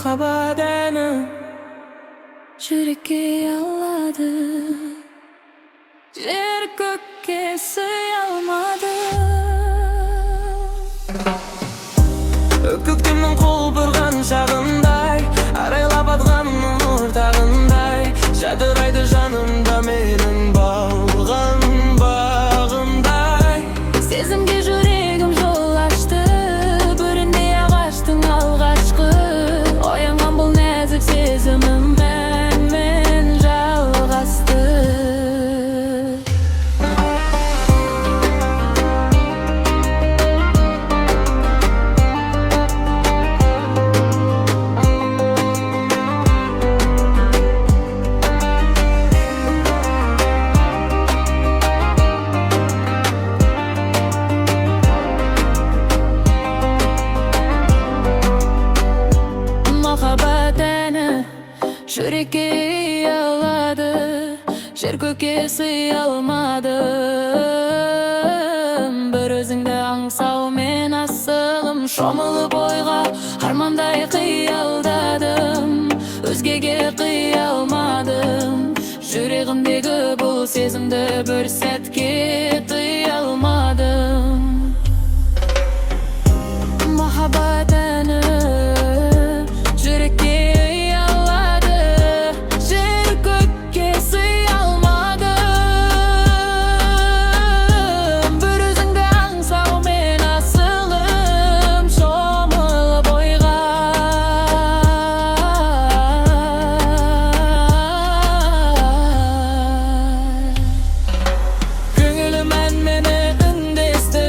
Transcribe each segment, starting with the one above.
Mahabat eni Yürekке yaladı, yer gökке sığalmadı. Көктемнің құлпырған шағындай, арайлап атқанның ортағындай, жадырайды жанымда менің балған бағымдай. Сезімге жүрегім жол ашты, бірінде ағаштың алғашқы. Оянған бұл нәзік сезімім мәнмен жалғасты. Mahabat eni yürekке yaladı, yer gökке sığalmadı. Bir özüңді аңсау мен асылым, шомылып ойға армандай қиялдадым. Өзгеге қия алмадым, жүрегімдегі бұл сезімді бір сәтке тыя алмадым. Mahabat eni yürekке yaladı, yer gökке sığalmadı. Bir özüңді аңсау мен асылым, шомылып ойға Көңілім әнмені үндесті,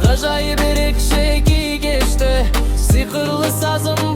ғажайып ерекше күй кешті. Сиқырлы сазым